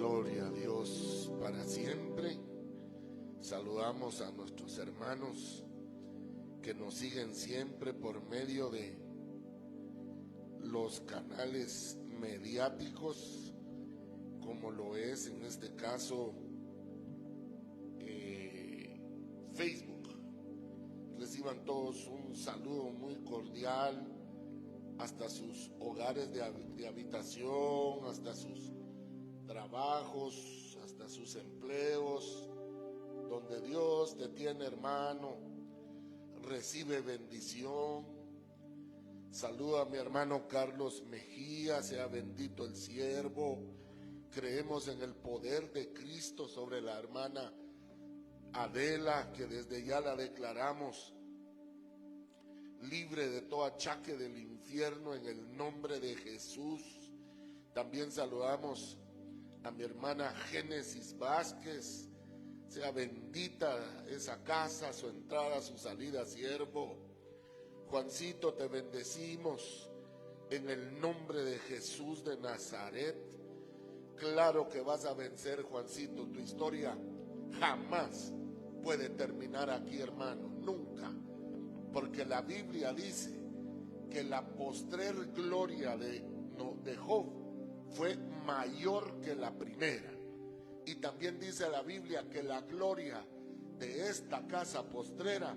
Gloria a Dios para siempre. Saludamos a nuestros hermanos que nos siguen siempre por medio de los canales mediáticos, como lo es en este caso Facebook. Reciban todos un saludo muy cordial hasta sus hogares de habitación, hasta sus trabajos, hasta sus empleos, donde Dios te tiene, hermano. Recibe bendición. Saluda a mi hermano Carlos Mejía, sea bendito el siervo. Creemos en el poder de Cristo sobre la hermana Adela, que desde ya la declaramos libre de todo achaque del infierno en el nombre de Jesús. También saludamos a mi hermana Génesis Vázquez, sea bendita esa casa, su entrada, su salida, siervo. Juancito, te bendecimos en el nombre de Jesús de Nazaret. Claro que vas a vencer, Juancito. Tu historia jamás puede terminar aquí, hermano, nunca, porque la Biblia dice que la postrer gloria de Job fue mayor que la primera. Y también dice la Biblia que la gloria de esta casa postrera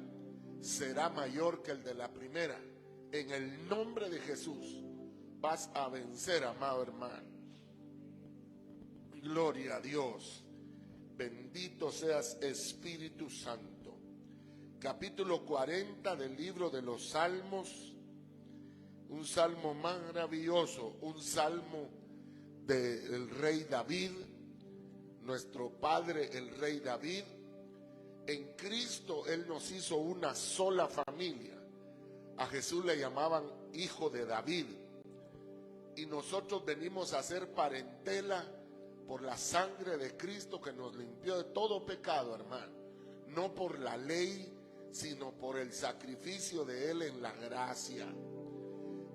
será mayor que el de la primera. En el nombre de Jesús vas a vencer, amado hermano. Gloria a Dios. Bendito seas, Espíritu Santo. Capítulo 40 del libro de los Salmos. Un salmo maravilloso, un salmo del rey David, nuestro padre el rey David. En Cristo Él nos hizo una sola familia. A Jesús le llamaban hijo de David. Y nosotros venimos a ser parentela por la sangre de Cristo que nos limpió de todo pecado, hermano. No por la ley, sino por el sacrificio de Él en la gracia.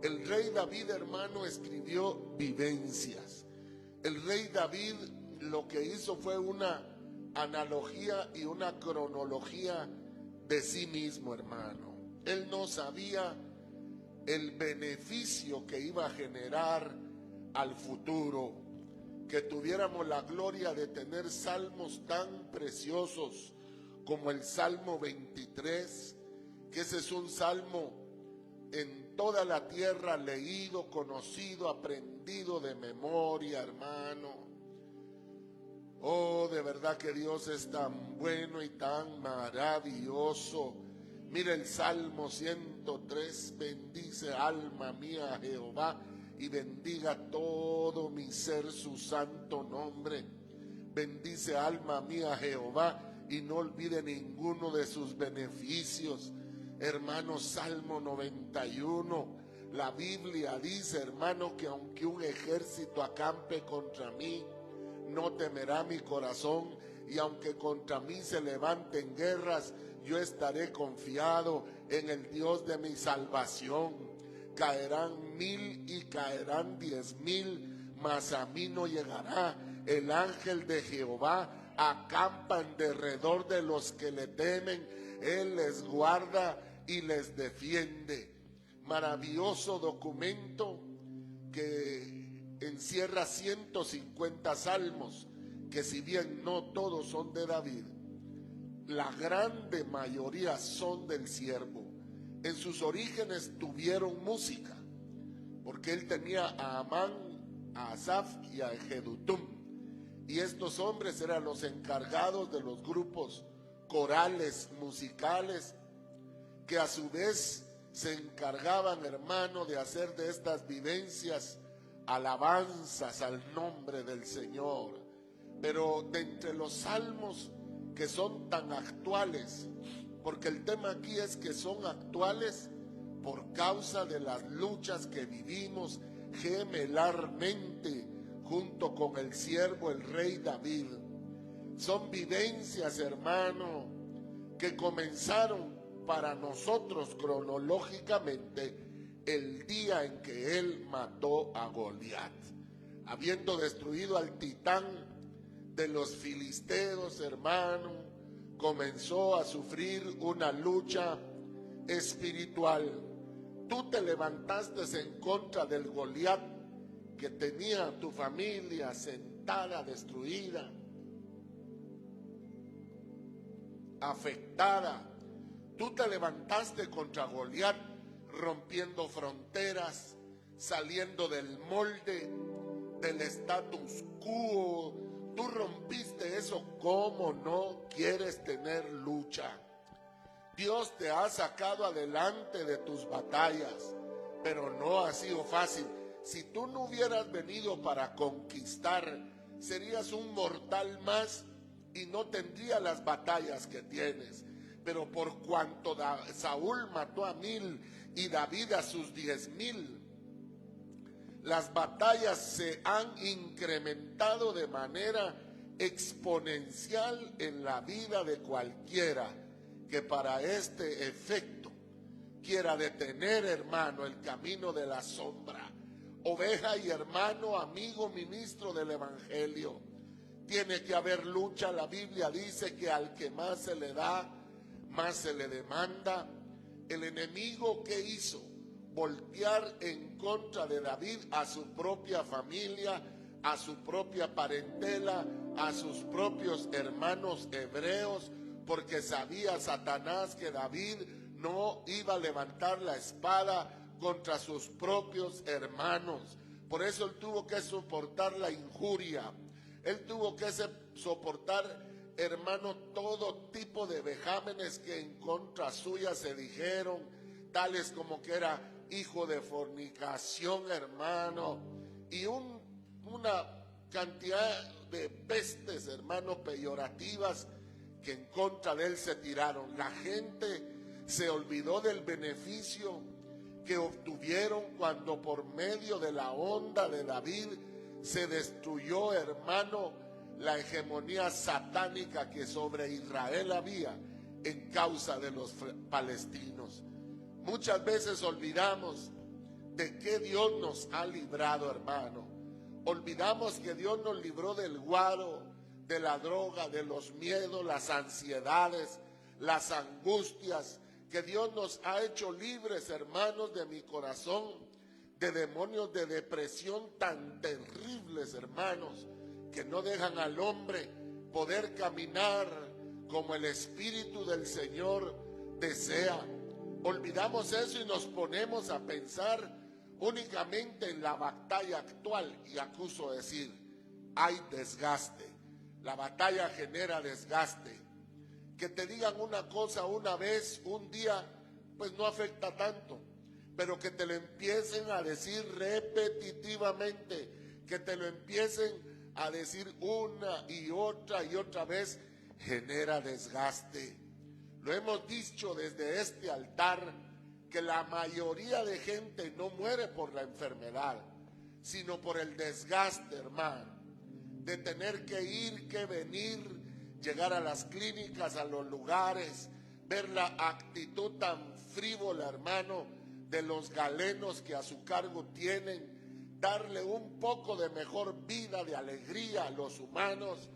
El rey David, hermano, escribió vivencias. El rey David lo que hizo fue una analogía y una cronología de sí mismo, hermano. Él no sabía el beneficio que iba a generar al futuro, que tuviéramos la gloria de tener salmos tan preciosos como el Salmo 23, que ese es un salmo en toda la tierra leído, conocido, aprendido de memoria, hermano. Oh, de verdad que Dios es tan bueno y tan maravilloso. Mira el Salmo 103, bendice alma mía a Jehová y bendiga todo mi ser su santo nombre. Bendice alma mía a Jehová y no olvide ninguno de sus beneficios. Hermano, Salmo 91, la Biblia dice, hermano, que aunque un ejército acampe contra mí, no temerá mi corazón, y aunque contra mí se levanten guerras, yo estaré confiado en el Dios de mi salvación. Caerán 1000 y caerán 10,000, mas a mí no llegará. El ángel de Jehová acampa en derredor de los que le temen. Él les guarda y les defiende. Maravilloso documento que encierra 150 salmos, que si bien no todos son de David, la grande mayoría son del siervo. En sus orígenes tuvieron música, porque él tenía a Amán, a Asaf y a Jedutum, y estos hombres eran los encargados de los grupos corales musicales, que a su vez se encargaban, hermano, de hacer de estas vivencias alabanzas al nombre del Señor. Pero de entre los salmos que son tan actuales, porque el tema aquí es que son actuales por causa de las luchas que vivimos gemelarmente junto con el siervo, el rey David. Son vivencias, hermano, que comenzaron para nosotros cronológicamente el día en que él mató a Goliat. Habiendo destruido al titán de los filisteos, hermano, comenzó a sufrir una lucha espiritual. Tú te levantaste en contra del Goliat que tenía tu familia sentada, destruida, afectada. Tú te levantaste contra Goliat, rompiendo fronteras, saliendo del molde, del status quo. Tú rompiste eso. ¿Cómo no quieres tener lucha? Dios te ha sacado adelante de tus batallas, pero no ha sido fácil. Si tú no hubieras venido para conquistar, serías un mortal más y no tendrías las batallas que tienes. Pero por cuanto Saúl mató a 1000 y David a sus 10,000, las batallas se han incrementado de manera exponencial en la vida de cualquiera que para este efecto quiera detener, hermano, el camino de la sombra. Oveja y hermano, amigo, ministro del evangelio, tiene que haber lucha. La Biblia dice que al que más se le da, más se le demanda. El enemigo, ¿qué hizo? Voltear en contra de David a su propia familia, a su propia parentela, a sus propios hermanos hebreos, porque sabía Satanás que David no iba a levantar la espada contra sus propios hermanos. Por eso él tuvo que soportar la injuria. Él tuvo que soportar, hermano, todo tipo de vejámenes que en contra suya se dijeron, tales como que era hijo de fornicación, hermano, y una cantidad de pestes, hermano, peyorativas que en contra de él se tiraron. La gente se olvidó del beneficio que obtuvieron cuando por medio de la onda de David se destruyó, hermano, la hegemonía satánica que sobre Israel había en causa de los palestinos. Muchas veces olvidamos de que Dios nos ha librado, hermano. Olvidamos que Dios nos libró del guaro, de la droga, de los miedos, las ansiedades, las angustias, que Dios nos ha hecho libres, hermanos, de mi corazón, de demonios de depresión tan terribles, hermanos, que no dejan al hombre poder caminar como el Espíritu del Señor desea. Olvidamos eso y nos ponemos a pensar únicamente en la batalla actual, y acuso decir, hay desgaste. La batalla genera desgaste. Que te digan una cosa una vez, un día, pues no afecta tanto, pero que te lo empiecen a decir repetitivamente, que te lo empiecen a decir una y otra vez, genera desgaste. Lo hemos dicho desde este altar, que la mayoría de gente no muere por la enfermedad, sino por el desgaste, hermano, de tener que ir, que venir, llegar a las clínicas, a los lugares, ver la actitud tan frívola, hermano, de los galenos que a su cargo tienen, darle un poco de mejor vida, de alegría a los humanos.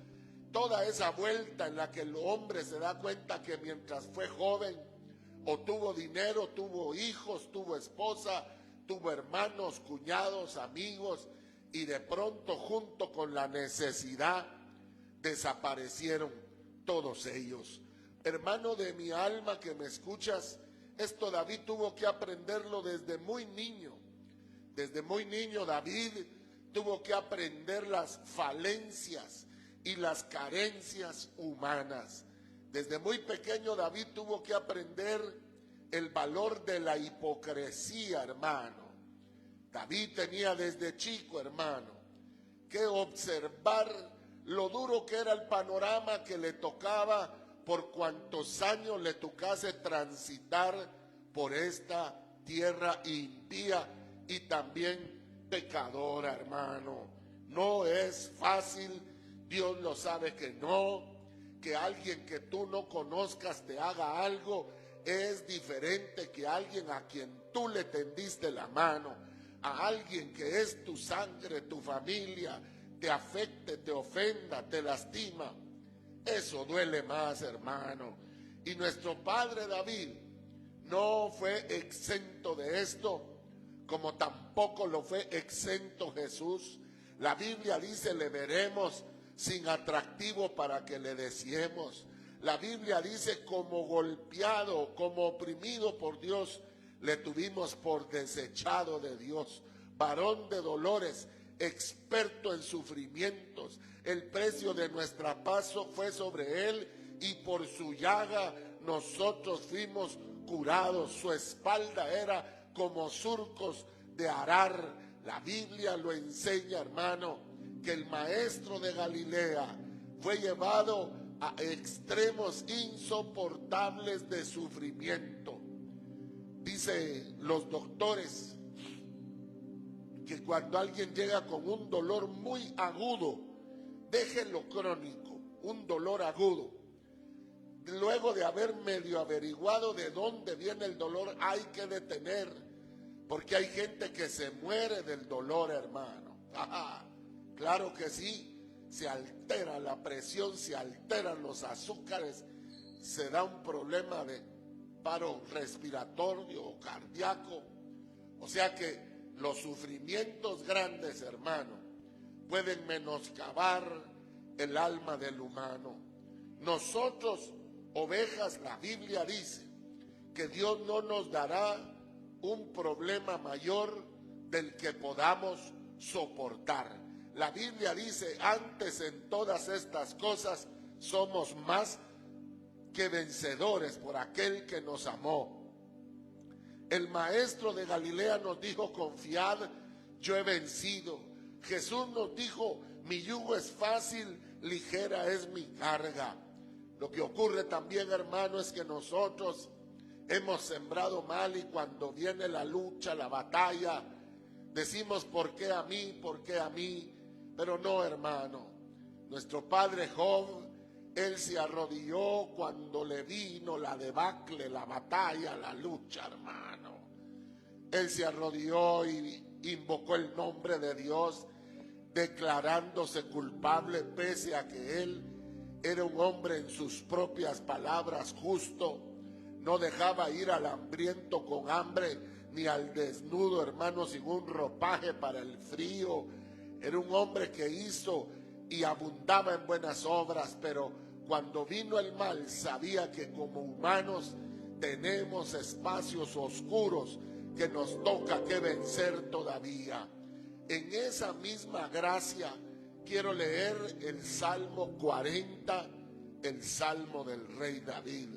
Toda esa vuelta en la que el hombre se da cuenta que mientras fue joven, o tuvo dinero, tuvo hijos, tuvo esposa, tuvo hermanos, cuñados, amigos, y de pronto junto con la necesidad desaparecieron todos ellos. Hermano de mi alma que me escuchas, esto David tuvo que aprenderlo desde muy niño. Desde muy niño David tuvo que aprender las falencias y las carencias humanas. Desde muy pequeño David tuvo que aprender el valor de la hipocresía, hermano. David tenía desde chico, hermano, que observar lo duro que era el panorama que le tocaba por cuantos años le tocase transitar por esta tierra impía y también pecadora, hermano. No es fácil, Dios lo sabe que no, que alguien que tú no conozcas te haga algo es diferente que alguien a quien tú le tendiste la mano, a alguien que es tu sangre, tu familia, te afecte, te ofenda, te lastima, eso duele más, hermano. Y nuestro padre David no fue exento de esto, como tampoco lo fue exento Jesús. La Biblia dice, le veremos sin atractivo para que le deseemos. La Biblia dice, como golpeado, como oprimido por Dios, le tuvimos por desechado de Dios. Varón de dolores, experto en sufrimientos. El precio de nuestra paz fue sobre él, y por su llaga nosotros fuimos curados. Su espalda era como surcos de arar. La Biblia lo enseña, hermano, que el maestro de Galilea fue llevado a extremos insoportables de sufrimiento. Dice los doctores que cuando alguien llega con un dolor muy agudo, déjenlo crónico, un dolor agudo, luego de haber medio averiguado de dónde viene el dolor, hay que detener, porque hay gente que se muere del dolor, hermano. Claro que sí, se altera la presión, se alteran los azúcares, se da un problema de paro respiratorio o cardíaco. O sea que los sufrimientos grandes, hermano, pueden menoscabar el alma del humano. Nosotros, ovejas, la Biblia dice que Dios no nos dará un problema mayor del que podamos soportar. La Biblia dice, antes en todas estas cosas somos más que vencedores por aquel que nos amó. El maestro de Galilea nos dijo, confiad, yo he vencido. Jesús nos dijo, mi yugo es fácil, ligera es mi carga. Lo que ocurre también, hermano, es que nosotros hemos sembrado mal, y cuando viene la lucha, la batalla, decimos, ¿por qué a mí? ¿Por qué a mí? Pero no, hermano. Nuestro padre Job, él se arrodilló cuando le vino la debacle, la batalla, la lucha, hermano. Él se arrodilló y invocó el nombre de Dios, declarándose culpable, pese a que él era un hombre en sus propias palabras justo. No dejaba ir al hambriento con hambre, ni al desnudo, hermano, sin un ropaje para el frío. Era un hombre que hizo y abundaba en buenas obras, pero cuando vino el mal sabía que como humanos tenemos espacios oscuros que nos toca que vencer todavía. En esa misma gracia quiero leer el Salmo 40, el Salmo del rey David.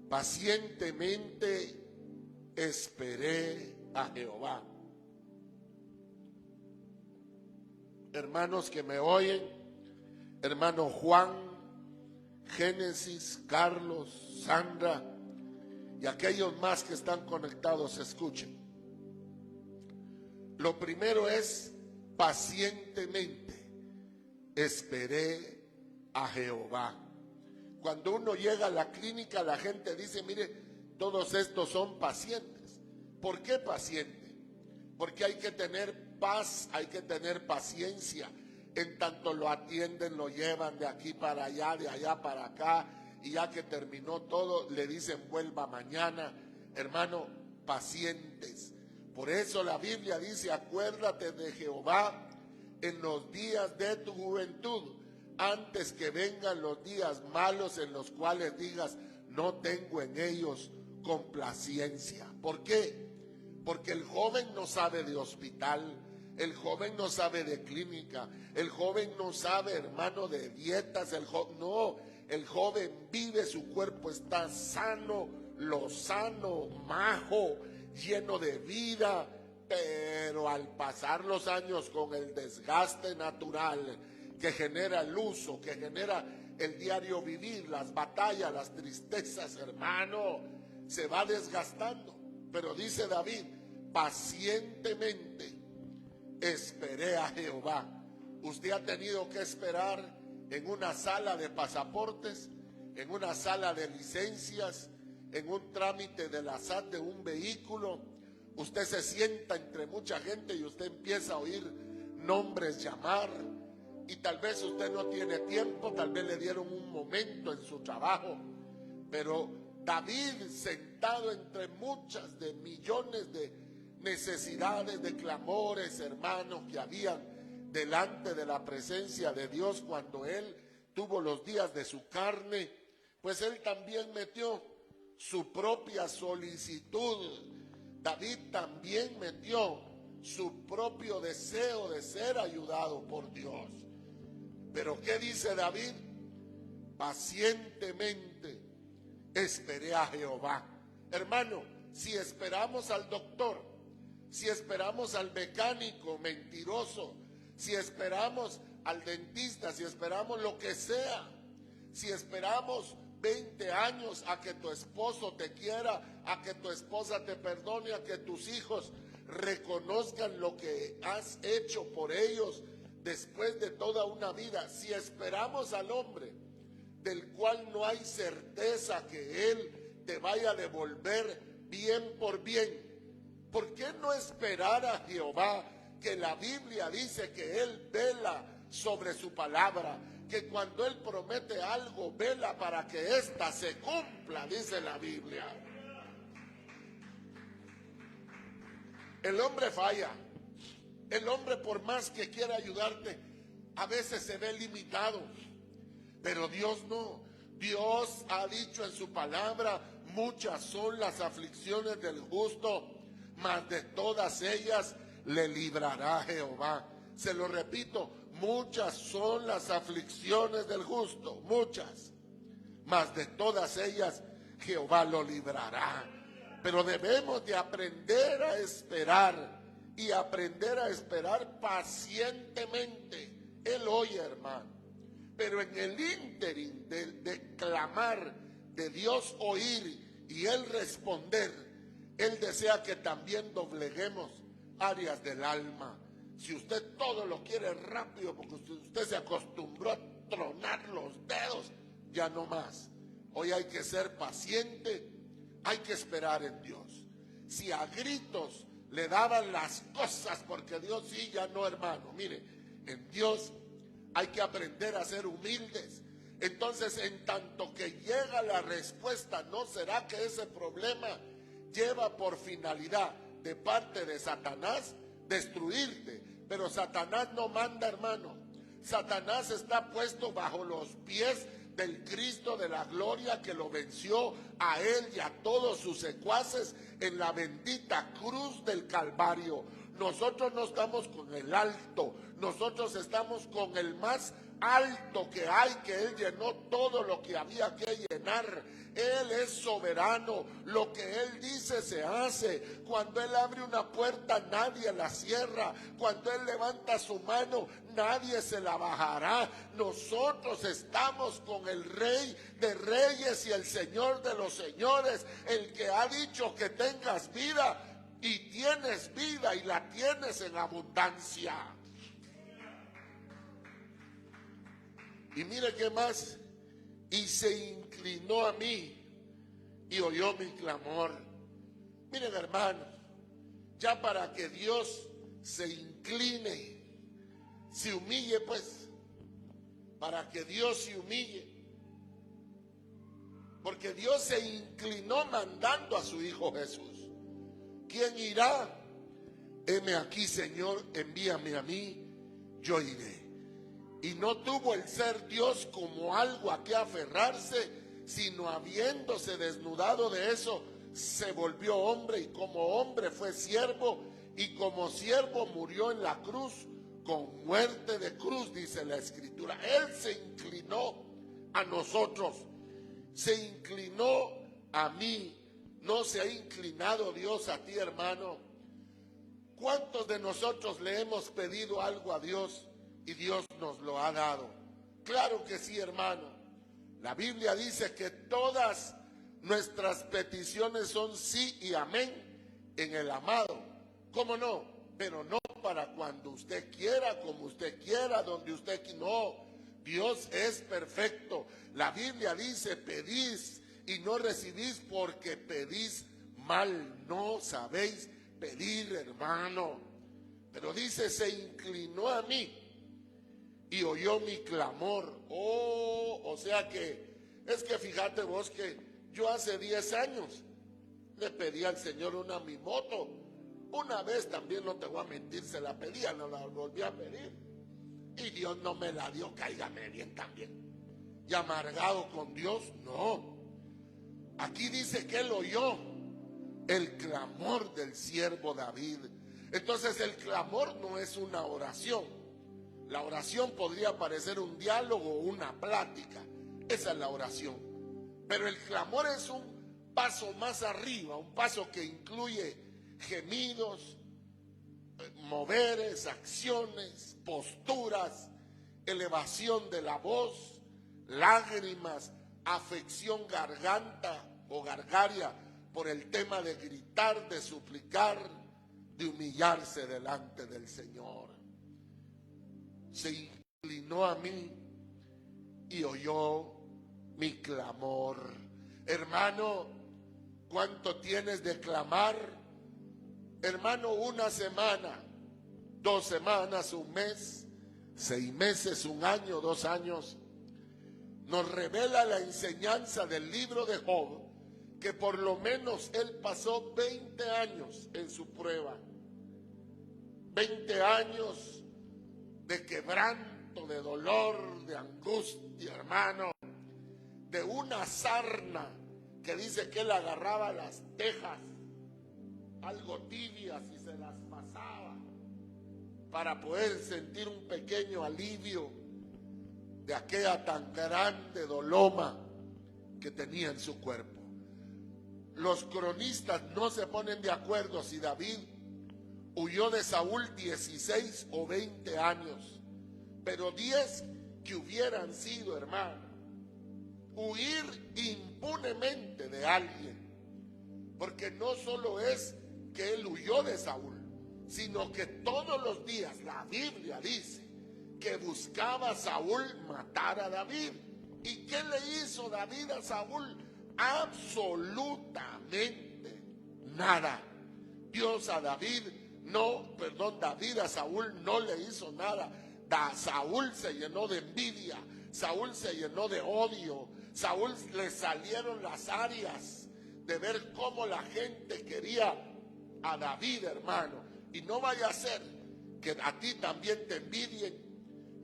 Pacientemente esperé a Jehová. Hermanos que me oyen, hermano Juan, Génesis, Carlos, Sandra y aquellos más que están conectados, escuchen. Lo primero es, pacientemente esperé a Jehová. Cuando uno llega a la clínica, la gente dice, mire, todos estos son pacientes. ¿Por qué paciente? Porque hay que tener paz, hay que tener paciencia. En tanto lo atienden, lo llevan de aquí para allá, de allá para acá, y ya que terminó todo, le dicen vuelva mañana. Hermano, pacientes. Por eso la Biblia dice, acuérdate de Jehová en los días de tu juventud, antes que vengan los días malos en los cuales digas, no tengo en ellos complacencia. ¿Por qué? Porque el joven no sabe de hospital, el joven no sabe de clínica, el joven no sabe, hermano, de dietas, el joven vive, su cuerpo está sano, lozano, majo, lleno de vida, pero al pasar los años con el desgaste natural que genera el uso, que genera el diario vivir, las batallas, las tristezas, hermano, se va desgastando. Pero dice David, pacientemente esperé a Jehová. Usted ha tenido que esperar en una sala de pasaportes, en una sala de licencias, en un trámite de la SAT de un vehículo. Usted se sienta entre mucha gente y usted empieza a oír nombres llamar, y tal vez usted no tiene tiempo, tal vez le dieron un momento en su trabajo, pero David, sentado entre muchas de millones de necesidades, de clamores, hermanos, que habían delante de la presencia de Dios cuando él tuvo los días de su carne, pues él también metió su propia solicitud. David también metió su propio deseo de ser ayudado por Dios. Pero ¿qué dice David? Pacientemente esperé a Jehová. Hermano, si esperamos al doctor, si esperamos al mecánico mentiroso, si esperamos al dentista, si esperamos lo que sea, si esperamos 20 años a que tu esposo te quiera, a que tu esposa te perdone, a que tus hijos reconozcan lo que has hecho por ellos después de toda una vida, si esperamos al hombre del cual no hay certeza que él te vaya a devolver bien por bien, ¿por qué no esperar a Jehová, que la Biblia dice que él vela sobre su palabra, que cuando él promete algo, vela para que ésta se cumpla, dice la Biblia? El hombre falla. El hombre, por más que quiera ayudarte, a veces se ve limitado. Pero Dios no. Dios ha dicho en su palabra: muchas son las aflicciones del justo, mas de todas ellas le librará Jehová. Se lo repito, muchas son las aflicciones del justo, muchas, mas de todas ellas Jehová lo librará. Pero debemos de aprender a esperar, y aprender a esperar pacientemente. Él oye, hermano, pero en el ínterin de clamar, de Dios oír y Él responder, Él desea que también dobleguemos áreas del alma. Si usted todo lo quiere rápido, porque usted se acostumbró a tronar los dedos, ya no más. Hoy hay que ser paciente, hay que esperar en Dios. Si a gritos le daban las cosas porque Dios sí, ya no, hermano. Mire, en Dios hay que aprender a ser humildes. Entonces, en tanto que llega la respuesta, ¿no será que ese problema lleva por finalidad de parte de Satanás destruirte? Pero Satanás no manda, hermano. Satanás está puesto bajo los pies del Cristo de la gloria, que lo venció a él y a todos sus secuaces en la bendita cruz del Calvario. Nosotros no estamos con el alto, nosotros estamos con el más alto que hay, que Él llenó todo lo que había que llenar. Él es soberano, lo que Él dice se hace. Cuando Él abre una puerta, nadie la cierra. Cuando Él levanta su mano, nadie se la bajará. Nosotros estamos con el Rey de Reyes y el Señor de los Señores, el que ha dicho que tengas vida y tienes vida y la tienes en abundancia. Y mire qué más, y se inclinó a mí y oyó mi clamor. Miren, hermanos, ya para que Dios se incline, se humille, pues, para que Dios se humille, porque Dios se inclinó mandando a su Hijo Jesús. ¿Quién irá? Heme aquí, Señor, envíame a mí, yo iré. Y no tuvo el ser Dios como algo a que aferrarse, sino habiéndose desnudado de eso, se volvió hombre, y como hombre fue siervo, y como siervo murió en la cruz, con muerte de cruz, dice la Escritura. Él se inclinó a nosotros, se inclinó a mí. ¿No se ha inclinado Dios a ti, hermano? ¿Cuántos de nosotros le hemos pedido algo a Dios y Dios nos lo ha dado? Claro que sí, hermano. La Biblia dice que todas nuestras peticiones son sí y amén en el amado. ¿Cómo no? Pero no para cuando usted quiera, como usted quiera, donde usted quiera. No, Dios es perfecto. La Biblia dice: pedís y no recibís porque pedís mal. No sabéis pedir, hermano. Pero dice, se inclinó a mí y oyó mi clamor. Oh, o sea que, es que fíjate vos que yo hace 10 años le pedí al Señor una mi moto. Una vez también, no te voy a mentir, se la pedía, no la volví a pedir. Y Dios no me la dio, cáigame bien también. Y amargado con Dios, no. Aquí dice que él oyó el clamor del siervo David. Entonces el clamor no es una oración. La oración podría parecer un diálogo o una plática. Esa es la oración. Pero el clamor es un paso más arriba, un paso que incluye gemidos, moveres, acciones, posturas, elevación de la voz, lágrimas, afección garganta o gargaria por el tema de gritar, de suplicar, de humillarse delante del Señor. Se inclinó a mí y oyó mi clamor. Hermano, ¿cuánto tienes de clamar? Hermano, una semana, 2 semanas, un mes, 6 meses, un año, 2 años. Nos revela la enseñanza del libro de Job, que por lo menos él pasó 20 años en su prueba. 20 años de quebranto, de dolor, de angustia, hermano. De una sarna que dice que él agarraba las tejas, algo tibias, y se las pasaba para poder sentir un pequeño alivio de aquella tan grande doloma que tenía en su cuerpo. Los cronistas no se ponen de acuerdo si David huyó de Saúl 16 o 20 años, pero 10 que hubieran sido, hermano, huir impunemente de alguien, porque no solo es que él huyó de Saúl, sino que todos los días la Biblia dice que buscaba a Saúl matar a David. ¿Y qué le hizo David a Saúl? Absolutamente nada. David a Saúl no le hizo nada. Saúl se llenó de envidia, Saúl se llenó de odio, Saúl le salieron las arias de ver cómo la gente quería a David, hermano. Y no vaya a ser que a ti también te envidien.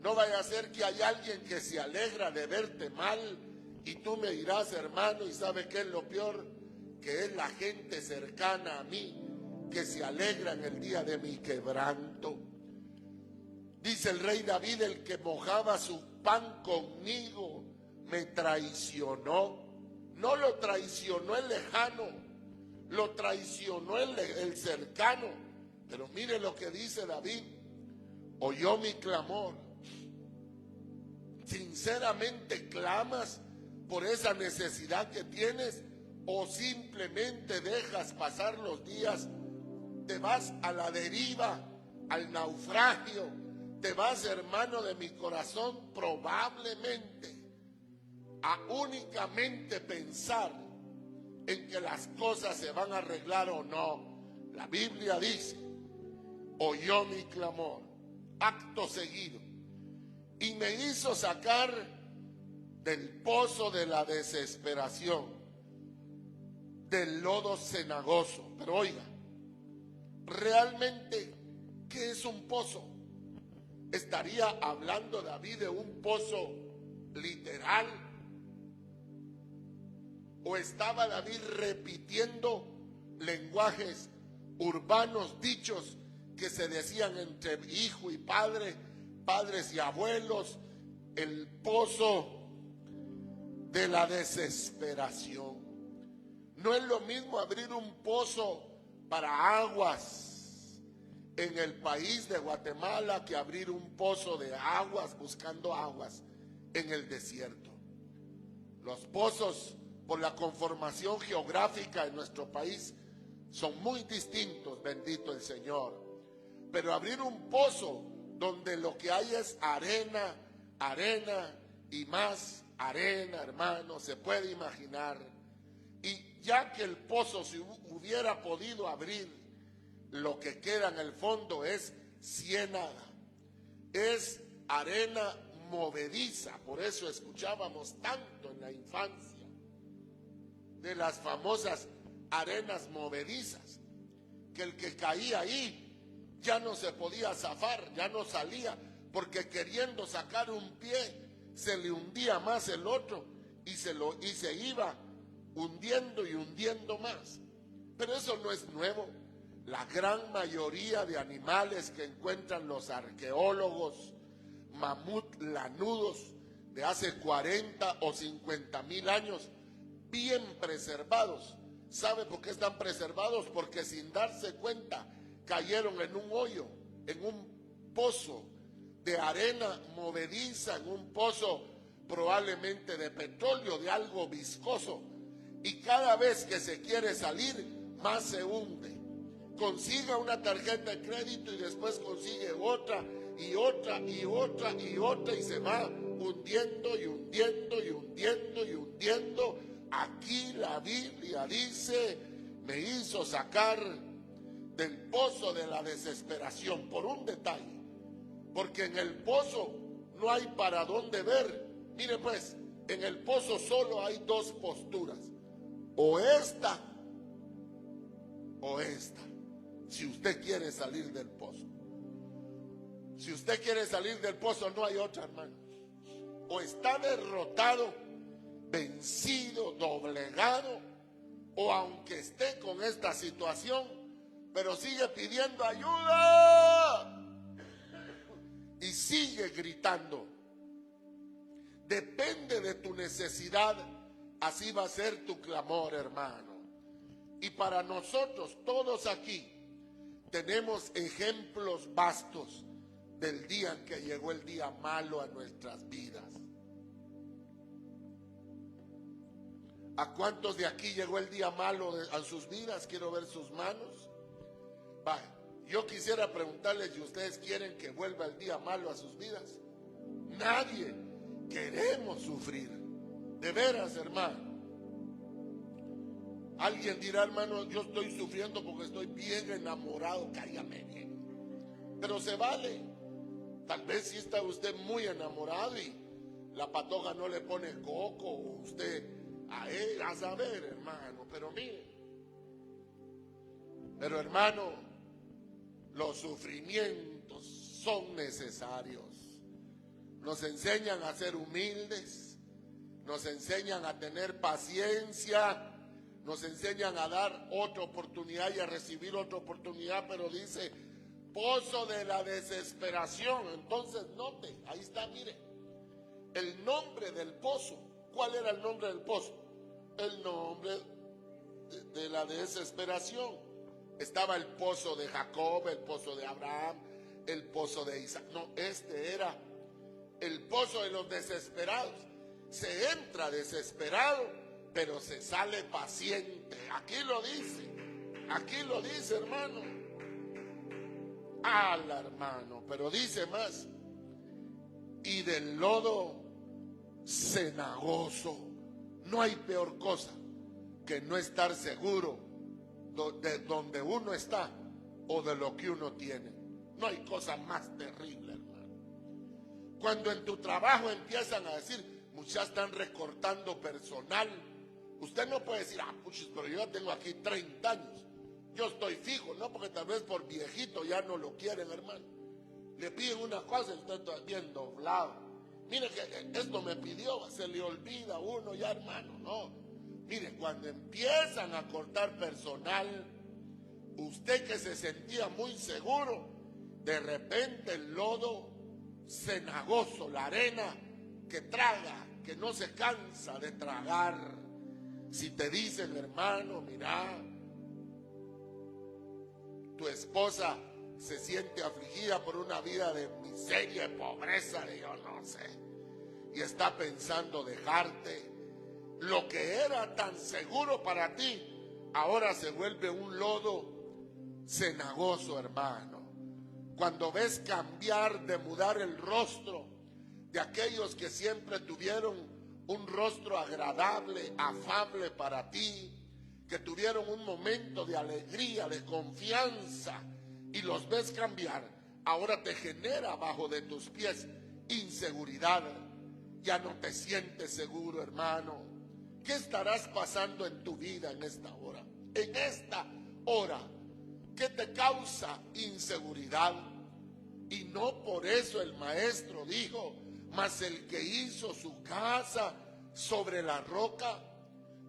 No vaya a ser que hay alguien que se alegra de verte mal y tú me dirás, hermano, ¿y sabe qué es lo peor? Que es la gente cercana a mí que se alegra en el día de mi quebranto. Dice el rey David, el que mojaba su pan conmigo me traicionó. No lo traicionó el lejano, lo traicionó el cercano. Pero mire lo que dice David: oyó mi clamor. Sinceramente clamas por esa necesidad que tienes, o simplemente dejas pasar los días, te vas a la deriva, al naufragio, te vas, hermano de mi corazón, probablemente a únicamente pensar en que las cosas se van a arreglar o no. La Biblia dice, oyó mi clamor, acto seguido, y me hizo sacar del pozo de la desesperación, del lodo cenagoso. Pero oiga, realmente, ¿qué es un pozo? ¿Estaría hablando David de un pozo literal? ¿O estaba David repitiendo lenguajes urbanos, dichos que se decían entre hijo y padre, padres y abuelos? El pozo de la desesperación. No es lo mismo abrir un pozo para aguas en el país de Guatemala que abrir un pozo de aguas, buscando aguas en el desierto. Los pozos, por la conformación geográfica en nuestro país, son muy distintos, bendito el Señor. Pero abrir un pozo donde lo que hay es arena, arena y más arena, hermano, se puede imaginar. Y ya que el pozo se hubiera podido abrir, lo que queda en el fondo es ciénaga, es arena movediza. Por eso escuchábamos tanto en la infancia de las famosas arenas movedizas, que el que caía ahí ya no se podía zafar, ya no salía, porque queriendo sacar un pie se le hundía más el otro y se iba hundiendo y hundiendo más. Pero eso no es nuevo. La gran mayoría de animales que encuentran los arqueólogos, mamut lanudos de hace 40 o 50 mil años, bien preservados. ¿Sabe por qué están preservados? Porque sin darse cuenta cayeron en un hoyo, en un pozo de arena movediza, en un pozo probablemente de petróleo, de algo viscoso, y cada vez que se quiere salir, más se hunde. Consiga una tarjeta de crédito y después consigue otra y otra y otra y otra, y se va hundiendo y hundiendo y hundiendo y hundiendo. Aquí la Biblia dice: me hizo sacar del pozo de la desesperación, por un detalle, porque en el pozo no hay para dónde ver. Mire pues, en el pozo solo hay dos posturas: o esta o esta. Si usted quiere salir del pozo, si usted quiere salir del pozo, no hay otra, hermano. O está derrotado, vencido, doblegado, o aunque esté con esta situación, pero sigue pidiendo ayuda y sigue gritando. Depende de tu necesidad, así va a ser tu clamor, hermano. Y para nosotros, todos aquí, tenemos ejemplos vastos del día en que llegó el día malo a nuestras vidas. ¿A cuántos de aquí llegó el día malo a sus vidas? Quiero ver sus manos. Vaya, yo quisiera preguntarles si ustedes quieren que vuelva el día malo a sus vidas. Nadie queremos sufrir. De veras, hermano. Alguien dirá: hermano, yo estoy sufriendo porque estoy bien enamorado. Cállame bien. Pero se vale. Tal vez si está usted muy enamorado y la patoja no le pone coco, o usted a saber, hermano. Pero mire, pero hermano, los sufrimientos son necesarios. Nos enseñan a ser humildes, nos enseñan a tener paciencia, nos enseñan a dar otra oportunidad y a recibir otra oportunidad. Pero dice: pozo de la desesperación. Entonces note, ahí está, mire, el nombre del pozo. ¿Cuál era el nombre del pozo? El nombre de la desesperación. Estaba el pozo de Jacob, el pozo de Abraham, el pozo de Isaac. No, este era el pozo de los desesperados. Se entra desesperado, pero se sale paciente. Aquí lo dice, hermano. Ala, hermano, pero dice más: y del lodo cenagoso. No hay peor cosa que no estar seguro de donde uno está o de lo que uno tiene. No hay cosa más terrible, hermano. Cuando en tu trabajo empiezan a decir: muchas están recortando personal. Usted no puede decir: puchis, pero yo ya tengo aquí 30 años, yo estoy fijo. No, porque tal vez por viejito ya no lo quieren, hermano. Le piden una cosa y usted está bien doblado. Mire que esto me pidió, se le olvida a uno ya, hermano. No, mire, cuando empiezan a cortar personal, usted que se sentía muy seguro, de repente el lodo cenagoso, la arena que traga, que no se cansa de tragar. Si te dicen: hermano, mira, tu esposa se siente afligida por una vida de miseria, de pobreza, de yo no sé, y está pensando dejarte, lo que era tan seguro para ti, ahora se vuelve un lodo cenagoso, hermano. Cuando ves cambiar, de mudar el rostro de aquellos que siempre tuvieron un rostro agradable, afable para ti, que tuvieron un momento de alegría, de confianza, y los ves cambiar, ahora te genera abajo de tus pies inseguridad. Ya no te sientes seguro, hermano. ¿Qué estarás pasando en tu vida en esta hora? En esta hora, ¿qué te causa inseguridad? Y no por eso el maestro dijo, mas el que hizo su casa sobre la roca.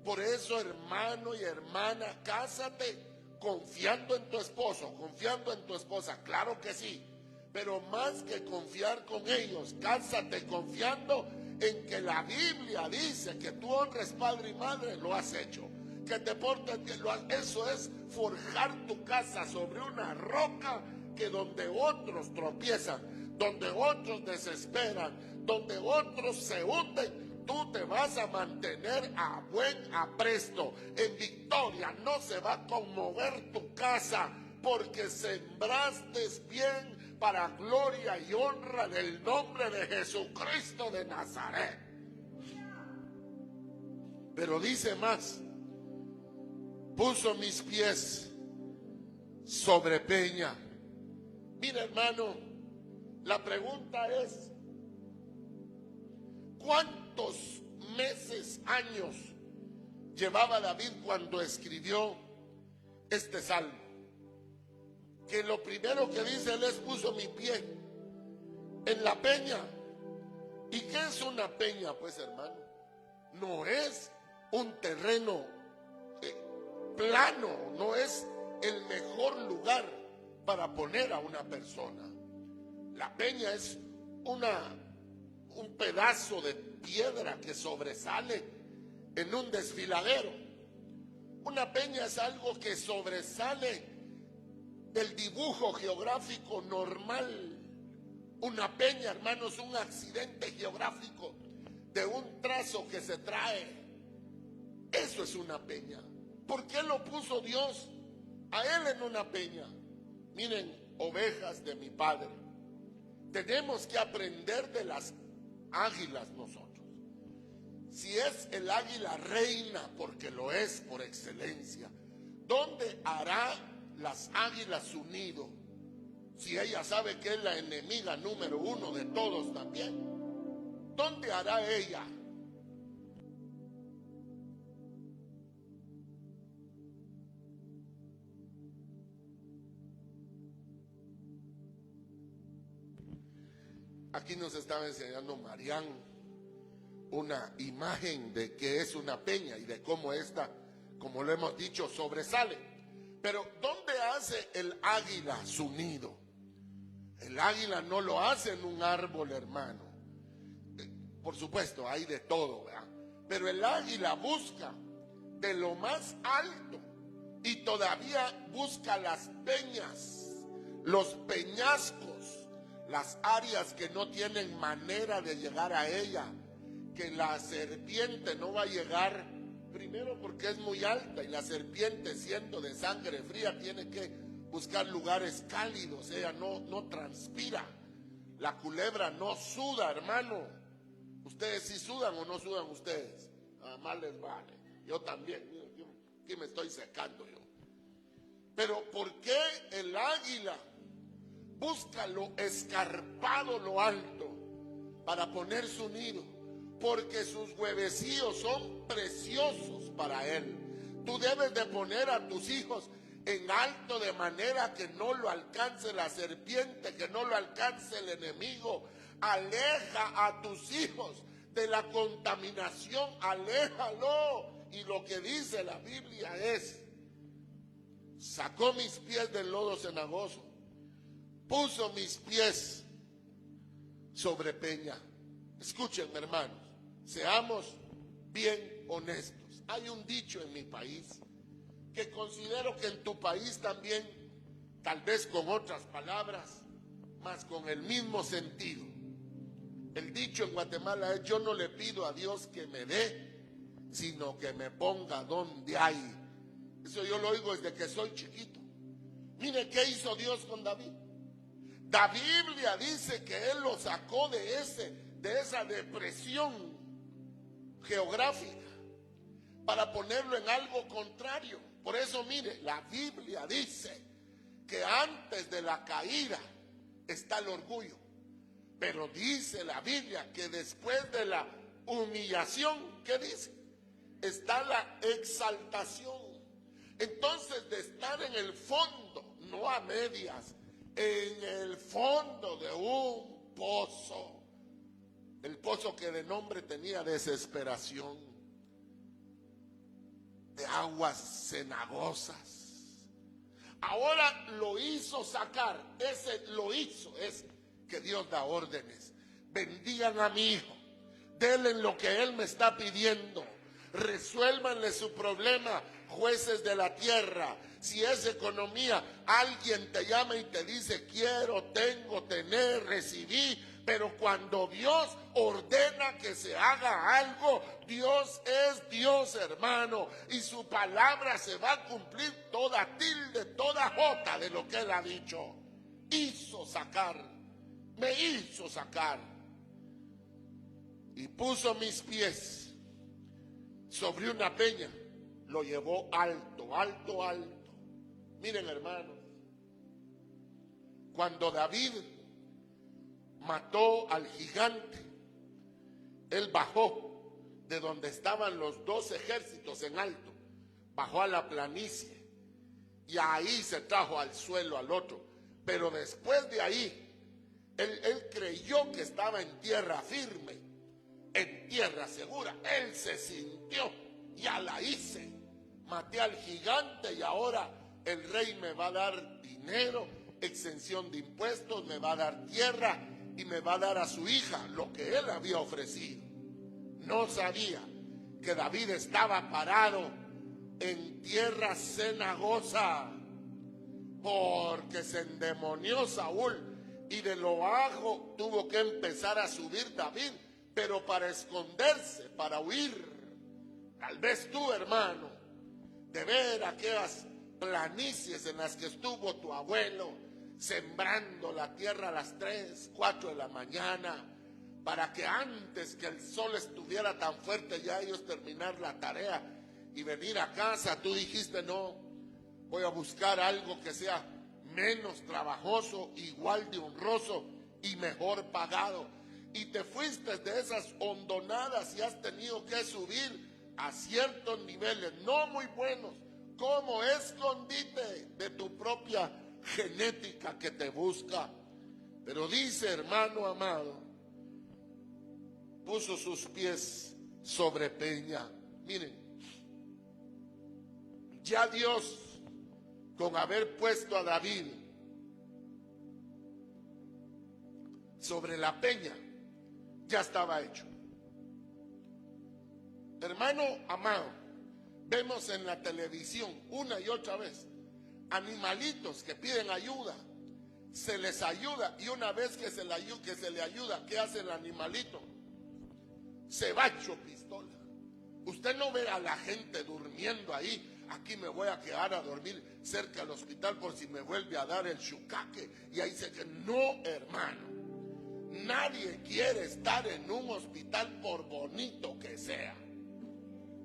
Por eso, hermano y hermana, cásate confiando en tu esposo, confiando en tu esposa, claro que sí. Pero más que confiar con ellos, cásate confiando en que la Biblia dice que tú honres padre y madre, lo has hecho. Que te portes bien, eso es forjar tu casa sobre una roca, que donde otros tropiezan, donde otros desesperan, donde otros se hunden, tú te vas a mantener a buen apresto, en victoria. No se va a conmover tu casa, porque sembraste bien para gloria y honra del nombre de Jesucristo de Nazaret. Pero dice más, puso mis pies sobre peña. Mira, hermano, la pregunta es, ¿cuántos meses, años llevaba David cuando escribió este salmo? Que lo primero que dice él es, puso mi pie en la peña. ¿Y qué es una peña, pues, hermano? No es un terreno plano, no es el mejor lugar para poner a una persona. La peña es un pedazo de piedra que sobresale en un desfiladero. Una peña es algo que sobresale del dibujo geográfico normal. Una peña, hermano, es un accidente geográfico de un trazo que se trae. Eso es una peña. ¿Por qué lo puso Dios a él en una peña? Miren, ovejas de mi Padre, tenemos que aprender de las águilas nosotros. Si es el águila reina, porque lo es por excelencia, ¿dónde hará las águilas su nido? Si ella sabe que es la enemiga número uno de todos también, ¿dónde hará ella? Aquí nos estaba enseñando Marián una imagen de qué es una peña y de cómo esta, como lo hemos dicho, sobresale. Pero ¿dónde hace el águila su nido? El águila no lo hace en un árbol, hermano. Por supuesto, hay de todo, ¿verdad? Pero el águila busca de lo más alto y todavía busca las peñas, los peñascos, las áreas que no tienen manera de llegar a ella, que la serpiente no va a llegar, primero porque es muy alta y la serpiente, siendo de sangre fría, tiene que buscar lugares cálidos. Ella no transpira. La culebra no suda, hermano. ¿Ustedes sí sudan o no sudan ustedes? Más les vale. Yo también. Aquí me estoy secando yo. Pero ¿por qué el águila busca lo escarpado, lo alto, para poner su nido? Porque sus huevecillos son preciosos para él. Tú debes de poner a tus hijos en alto, de manera que no lo alcance la serpiente, que no lo alcance el enemigo. Aleja a tus hijos de la contaminación, aléjalo. Y lo que dice la Biblia es, sacó mis pies del lodo cenagoso, puso mis pies sobre peña. Escúchenme, hermanos, seamos bien honestos. Hay un dicho en mi país que considero que en tu país también, tal vez con otras palabras, mas con el mismo sentido. El dicho en Guatemala es: yo no le pido a Dios que me dé, sino que me ponga donde hay. Eso yo lo oigo desde que soy chiquito. Mire qué hizo Dios con David. La Biblia dice que Él lo sacó de esa depresión geográfica para ponerlo en algo contrario. Por eso, mire, la Biblia dice que antes de la caída está el orgullo. Pero dice la Biblia que después de la humillación, ¿qué dice? Está la exaltación. Entonces, de estar en el fondo, no a medias, en el fondo de un pozo, el pozo que de nombre tenía desesperación, de aguas cenagosas, ahora lo hizo sacar. Ese lo hizo, es que Dios da órdenes. Bendigan a mi hijo, denle lo que él me está pidiendo, resuélvanle su problema, jueces de la tierra. Si es economía, alguien te llama y te dice quiero, tengo, tener, recibí. Pero cuando Dios ordena que se haga algo, Dios es Dios, hermano, y su palabra se va a cumplir, toda tilde, toda jota de lo que él ha dicho. Hizo sacar, me hizo sacar, y puso mis pies sobre una peña, lo llevó alto, alto, alto. Miren, hermanos, cuando David mató al gigante, él bajó de donde estaban los dos ejércitos en alto, bajó a la planicie y ahí se trajo al suelo al otro. Pero después de ahí, él creyó que estaba en tierra firme, en tierra segura. Él se sintió, ya la hice, maté al gigante y ahora el rey me va a dar dinero, exención de impuestos, me va a dar tierra y me va a dar a su hija lo que él había ofrecido. No sabía que David estaba parado en tierra cenagosa, porque se endemonió Saúl y de lo bajo tuvo que empezar a subir David, pero para esconderse, para huir. Tal vez tú, hermano, de ver aquellas planicies en las que estuvo tu abuelo sembrando la tierra a las 3, 4 de la mañana, para que antes que el sol estuviera tan fuerte ya ellos terminar la tarea y venir a casa, tú dijiste no, voy a buscar algo que sea menos trabajoso, igual de honroso y mejor pagado. Y te fuiste de esas hondonadas y has tenido que subir a ciertos niveles, no muy buenos, como escondite de tu propia genética que te busca. Pero dice, hermano amado, puso sus pies sobre peña. Miren, ya Dios, con haber puesto a David sobre la peña, ya estaba hecho. Hermano amado, vemos en la televisión una y otra vez animalitos que piden ayuda, se les ayuda, y una vez que se le ayuda, ¿qué hace el animalito? Se va hecho pistola. Usted no ve a la gente durmiendo ahí. Aquí me voy a quedar a dormir cerca del hospital por si me vuelve a dar el chucaque. Y ahí se queda. No, hermano. Nadie quiere estar en un hospital por bonito que sea.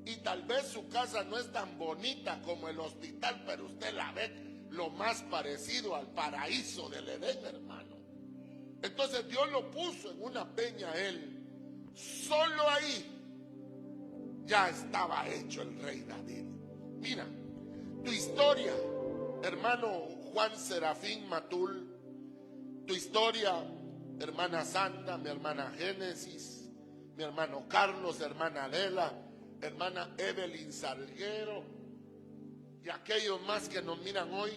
Y tal vez su casa no es tan bonita como el hospital, pero usted la ve lo más parecido al paraíso del Edén, hermano. Entonces Dios lo puso en una peña a él. Solo ahí ya estaba hecho el rey David. Mira, tu historia, hermano Juan Serafín Matul, tu historia, hermana Santa, mi hermana Génesis, mi hermano Carlos, hermana Adela, hermana Evelyn Salguero y aquellos más que nos miran hoy,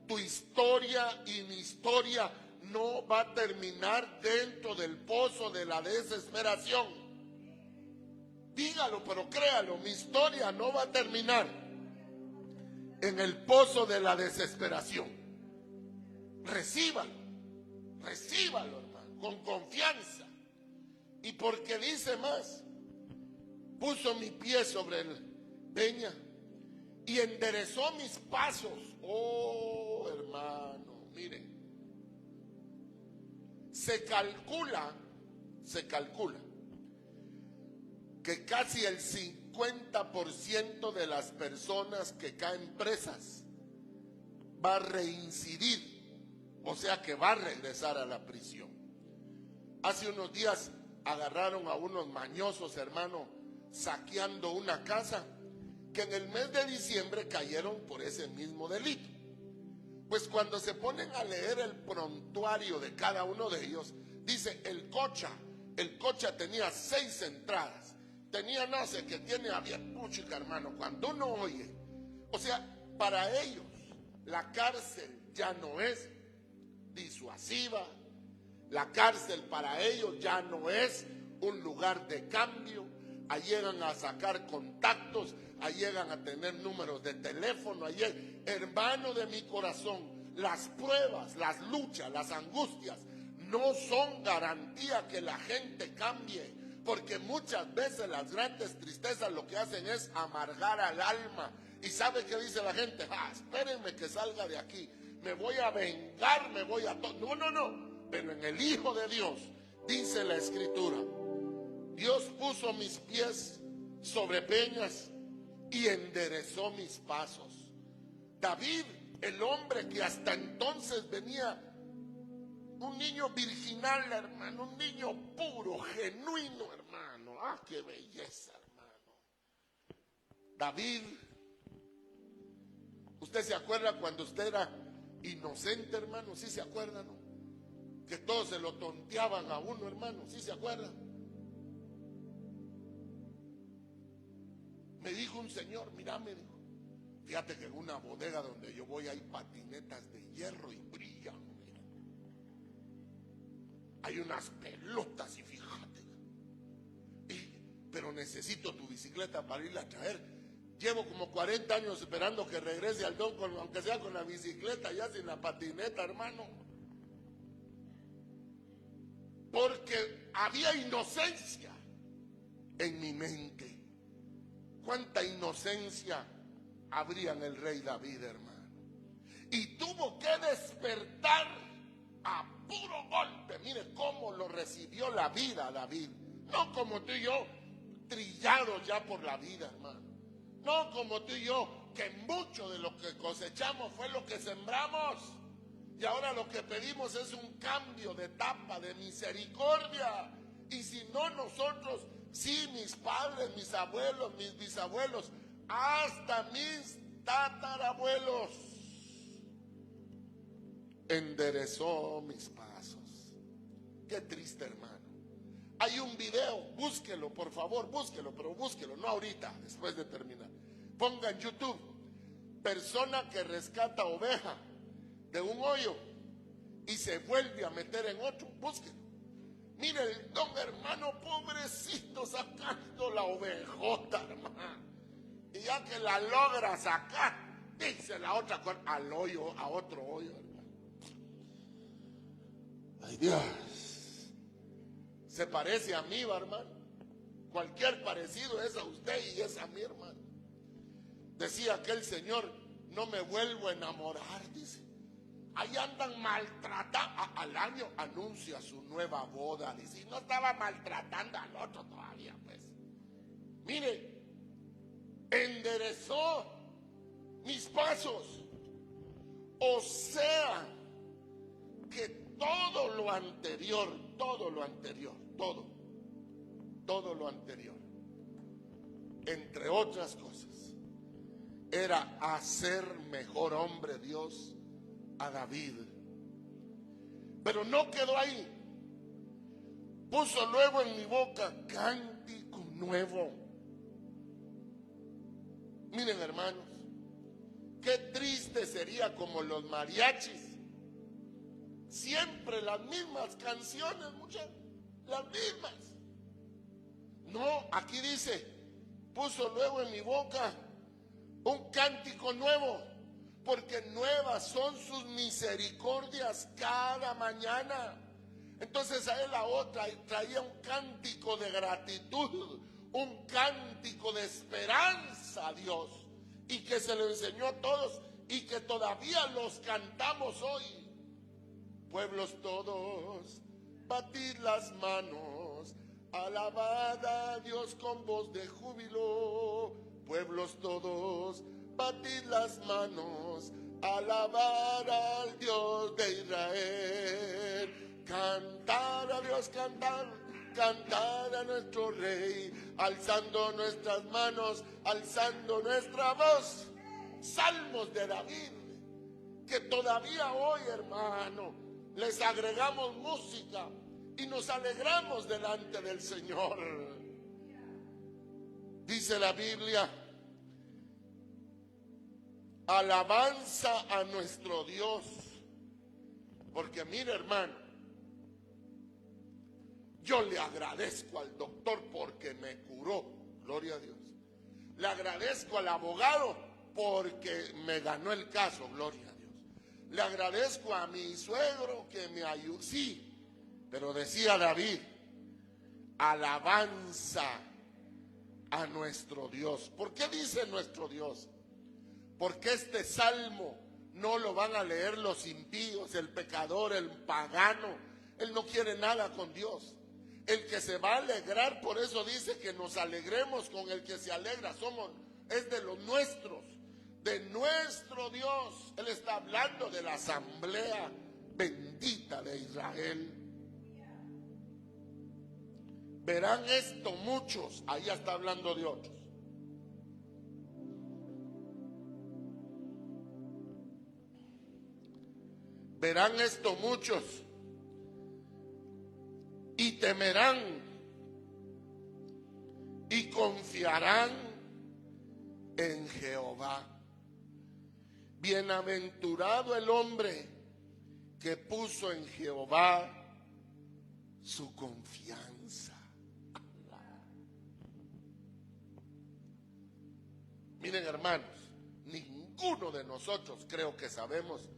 tu historia y mi historia no va a terminar dentro del pozo de la desesperación. Dígalo, pero créalo, mi historia no va a terminar en el pozo de la desesperación. Recíbalo, recíbalo, hermano, con confianza. Y porque dice más, puso mi pie sobre el peña y enderezó mis pasos. Oh, hermano, miren, se calcula que casi el 50% de las personas que caen presas va a reincidir O sea que va a regresar a la prisión. Hace unos días agarraron a unos mañosos, hermano, saqueando una casa, que en el mes de diciembre cayeron por ese mismo delito. Pues cuando se ponen a leer el prontuario de cada uno de ellos, dice el Cocha tenía 6 entradas, tenía no sé qué tiene, había puchica, hermano. Cuando uno oye, o sea, para ellos la cárcel ya no es disuasiva, la cárcel para ellos ya no es un lugar de cambio. Ahí llegan a sacar contactos, ahí llegan a tener números de teléfono. Hermano de mi corazón, las pruebas, las luchas, las angustias no son garantía que la gente cambie, porque muchas veces las grandes tristezas lo que hacen es amargar al alma. ¿Y sabe qué dice la gente? Espérenme que salga de aquí, me voy a vengar, me voy a... No. Pero en el Hijo de Dios, dice la Escritura, Dios puso mis pies sobre peñas y enderezó mis pasos. David, el hombre que hasta entonces venía, un niño virginal, hermano, un niño puro, genuino, hermano. ¡Qué belleza, hermano! David, ¿usted se acuerda cuando usted era inocente, hermano? ¿Sí se acuerda, no? Que todos se lo tonteaban a uno, hermano. ¿Sí se acuerda? Me dijo un señor, mira, me dijo, fíjate que en una bodega donde yo voy hay patinetas de hierro y brillan. Hay unas pelotas y fíjate. Pero necesito tu bicicleta para irla a traer. Llevo como 40 años esperando que regrese al don, aunque sea con la bicicleta, ya sin la patineta, hermano. Porque había inocencia en mi mente. ¿Cuánta inocencia habría en el rey David, hermano? Y tuvo que despertar a puro golpe. Mire cómo lo recibió la vida David. No como tú y yo, trillados ya por la vida, hermano. No como tú y yo, que mucho de lo que cosechamos fue lo que sembramos. Y ahora lo que pedimos es un cambio de etapa, de misericordia. Y si no nosotros, sí, mis padres, mis abuelos, mis bisabuelos, hasta mis tatarabuelos, enderezó mis pasos. Qué triste, hermano. Hay un video, búsquelo, por favor, búsquelo, pero búsquelo, no ahorita, después de terminar. Ponga en YouTube, persona que rescata oveja de un hoyo y se vuelve a meter en otro, búsquelo. Mire el don, hermano, pobrecito, sacando la ovejota, hermano. Y ya que la logra sacar, dice la otra al hoyo, a otro hoyo, hermano. Ay, Dios. Se parece a mí, hermano. Cualquier parecido es a usted y es a mi hermano. Decía aquel señor, no me vuelvo a enamorar, dice. Ahí andan maltratando, al año anuncia su nueva boda, dice. Y no estaba maltratando al otro todavía, pues. Mire, enderezó mis pasos. O sea, que todo lo anterior, entre otras cosas, era hacer mejor hombre Dios a David. Pero no quedó ahí. Puso luego en mi boca cántico nuevo. Miren, hermanos, qué triste sería como los mariachis. Siempre las mismas canciones, muchachos, las mismas. No, aquí dice, puso luego en mi boca un cántico nuevo, porque nuevas son sus misericordias cada mañana. Entonces a él la otra traía un cántico de gratitud, un cántico de esperanza a Dios, y que se lo enseñó a todos y que todavía los cantamos hoy. Pueblos todos, batid las manos, alabad a Dios con voz de júbilo. Pueblos todos, batid las manos, alabar al Dios de Israel, cantar a Dios, cantar a nuestro Rey, alzando nuestras manos, alzando nuestra voz. Salmos de David, que todavía hoy, hermano, les agregamos música y nos alegramos delante del Señor. Dice la Biblia: alabanza a nuestro Dios. Porque mire, hermano, yo le agradezco al doctor porque me curó, gloria a Dios. Le agradezco al abogado porque me ganó el caso, gloria a Dios. Le agradezco a mi suegro que me ayudó, sí, pero decía David, alabanza a nuestro Dios. ¿Por qué dice nuestro Dios? Porque este salmo no lo van a leer los impíos, el pecador, el pagano. Él no quiere nada con Dios. El que se va a alegrar, por eso dice que nos alegremos con el que se alegra. Es de los nuestros, de nuestro Dios. Él está hablando de la asamblea bendita de Israel. Verán esto muchos, ahí está hablando de otros. Verán esto muchos y temerán y confiarán en Jehová. Bienaventurado el hombre que puso en Jehová su confianza. Miren, hermanos, ninguno de nosotros creo que sabemos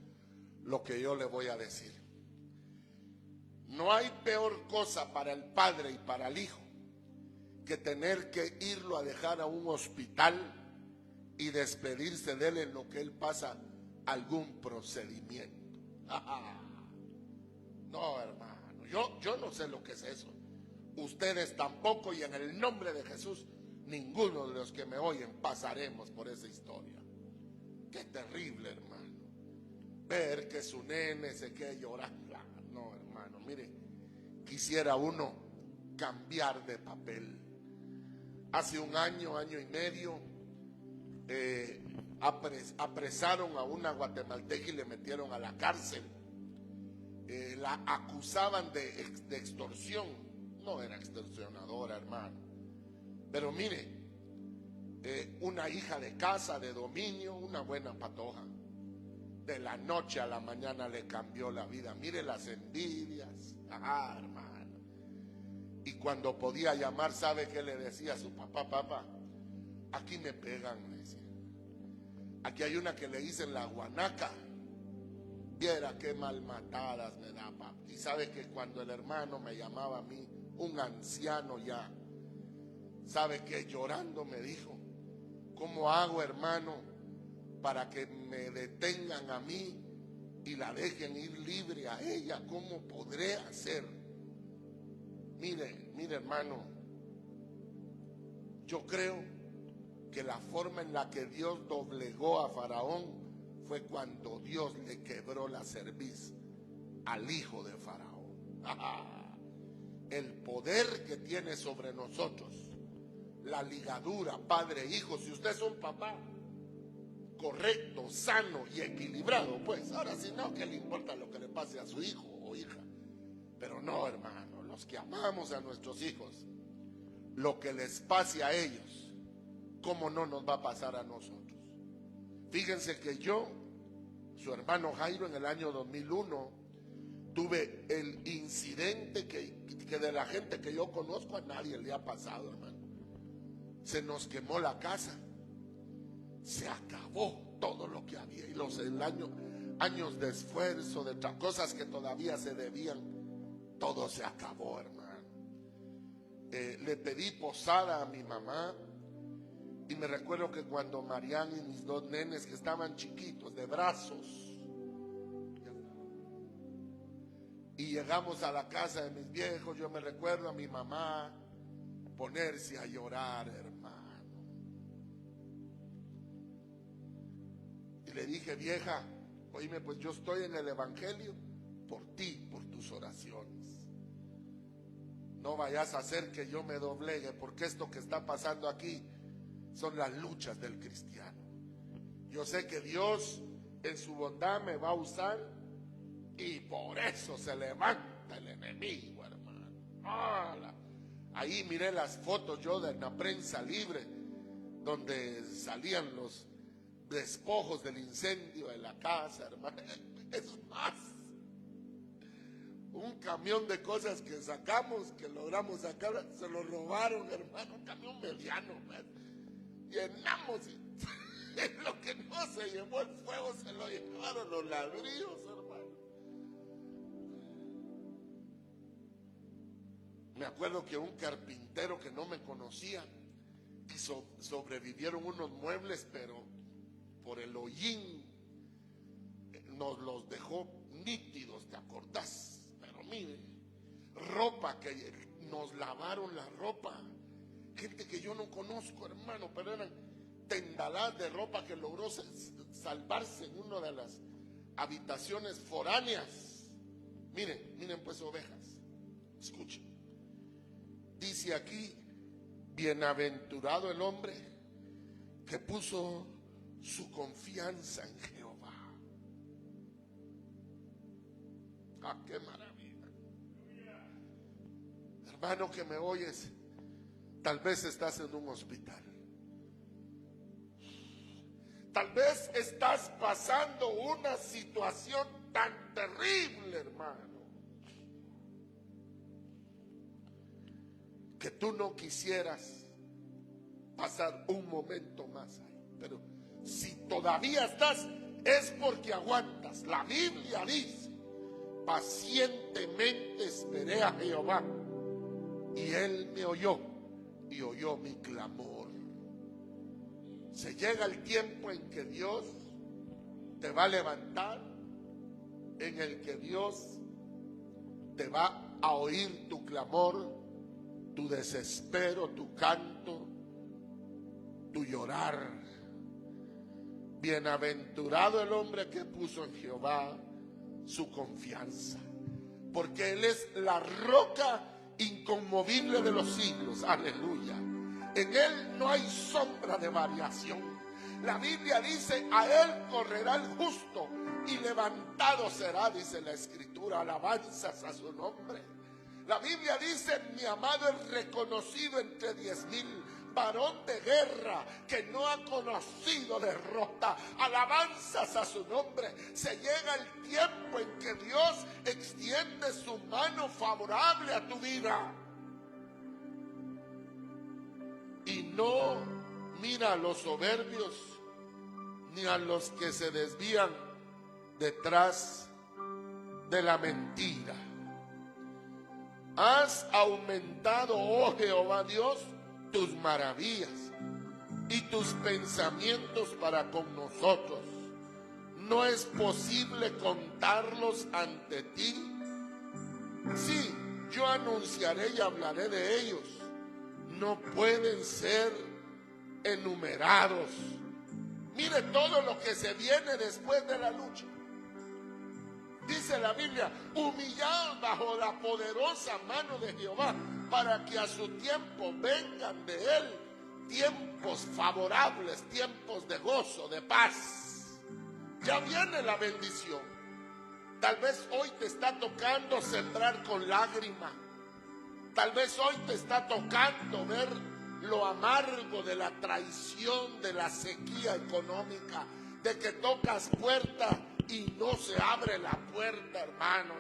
lo que yo le voy a decir. No hay peor cosa para el padre y para el hijo que tener que irlo a dejar a un hospital y despedirse de él en lo que él pasa algún procedimiento. No, hermano, yo no sé lo que es eso. Ustedes tampoco, y en el nombre de Jesús, ninguno de los que me oyen pasaremos por esa historia. Qué terrible, hermano. Ver que su nene se quede llorando. No, hermano, mire, quisiera uno cambiar de papel. Hace un año, año y medio, apresaron a una guatemalteca y le metieron a la cárcel. La acusaban de extorsión. No era extorsionadora, hermano. Pero mire, una hija de casa, de dominio, una buena patoja. De la noche a la mañana le cambió la vida. Mire las envidias. Hermano. Y cuando podía llamar, ¿sabe qué le decía a su papá? Papá, aquí me pegan, me decía. Aquí hay una que le dicen la guanaca. Viera qué mal matadas me da, papá. Y sabe que cuando el hermano me llamaba a mí, un anciano ya, sabe que llorando me dijo: ¿cómo hago, hermano, para que me detengan a mí y la dejen ir libre a ella? ¿Cómo podré hacer? Mire, hermano, yo creo que la forma en la que Dios doblegó a Faraón fue cuando Dios le quebró la cerviz al hijo de Faraón. El poder que tiene sobre nosotros, la ligadura padre-hijo. Si usted es un papá correcto, sano y equilibrado, pues ahora si no, ¿qué le importa lo que le pase a su hijo o hija? Pero no, hermano, los que amamos a nuestros hijos, lo que les pase a ellos, ¿cómo no nos va a pasar a nosotros? Fíjense que yo, su hermano Jairo, en el año 2001, tuve el incidente que de la gente que yo conozco a nadie le ha pasado, hermano. Se nos quemó la casa. Se acabó todo lo que había. Y años de esfuerzo, de cosas que todavía se debían, todo se acabó, hermano. Le pedí posada a mi mamá. Y me recuerdo que cuando Mariana y mis dos nenes, que estaban chiquitos, de brazos, y llegamos a la casa de mis viejos, yo me recuerdo a mi mamá ponerse a llorar, hermano. Y le dije: vieja, Oíme, pues yo estoy en el Evangelio por ti, por tus oraciones. No vayas a hacer que yo me doblegue, porque esto que está pasando aquí son las luchas del cristiano. Yo sé que Dios en su bondad me va a usar y por eso se levanta el enemigo, hermano. ¡Hala! Ahí miré las fotos yo de la prensa libre, donde salían los despojos del incendio de la casa, hermano. Es más, un camión de cosas que sacamos, que logramos sacar, se lo robaron, hermano, un camión mediano, ¿verdad? Llenamos y lo que no se llevó el fuego se lo llevaron los ladrillos, hermano. Me acuerdo que un carpintero que no me conocía, y sobrevivieron unos muebles, pero por el hollín nos los dejó nítidos, ¿te acordás? Pero mire, ropa que nos lavaron la ropa, gente que yo no conozco, hermano, pero eran tendaladas de ropa que logró salvarse en una de las habitaciones foráneas. Miren pues, ovejas, escuchen. Dice aquí: bienaventurado el hombre que puso su confianza en Jehová. ¡Ah, qué maravilla! Hermano que me oyes, tal vez estás en un hospital. Tal vez estás pasando una situación tan terrible, hermano, que tú no quisieras pasar un momento más ahí. Pero si todavía estás, es porque aguantas. La Biblia dice: pacientemente esperé a Jehová, y Él me oyó, y oyó mi clamor. Se llega el tiempo en que Dios te va a levantar, en el que Dios te va a oír tu clamor, tu desespero, tu canto, tu llorar. Bienaventurado el hombre que puso en Jehová su confianza, porque Él es la roca inconmovible de los siglos. Aleluya. En Él no hay sombra de variación. La Biblia dice: a Él correrá el justo y levantado será, dice la Escritura. Alabanzas a su nombre. La Biblia dice: mi amado es reconocido entre 10,000, varón de guerra que no ha conocido derrota. Alabanzas a su nombre. Se llega el tiempo en que Dios extiende su mano favorable a tu vida. Y no mira a los soberbios ni a los que se desvían detrás de la mentira. Has aumentado, oh Jehová Dios, tus maravillas y tus pensamientos para con nosotros. No es posible contarlos ante ti. Sí, yo anunciaré y hablaré de ellos. No pueden ser enumerados. Mire todo lo que se viene después de la lucha. Dice la Biblia: humillados bajo la poderosa mano de Jehová, para que a su tiempo vengan de Él tiempos favorables, tiempos de gozo, de paz. Ya viene la bendición. Tal vez hoy te está tocando sembrar con lágrima. Tal vez hoy te está tocando ver lo amargo de la traición, de la sequía económica, de que tocas puerta y no se abre la puerta, hermano.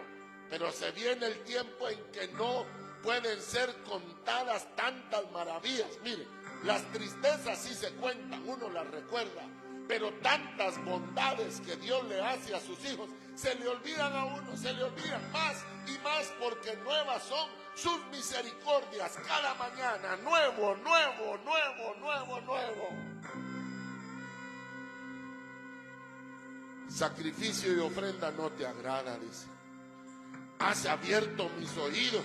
Pero se viene el tiempo en que no pueden ser contadas tantas maravillas. Mire, las tristezas sí se cuentan, uno las recuerda, pero tantas bondades que Dios le hace a sus hijos se le olvidan a uno, se le olvidan más y más, porque nuevas son sus misericordias cada mañana. Nuevo, nuevo, nuevo, nuevo, nuevo. Sacrificio y ofrenda no te agrada, dice. Has abierto mis oídos.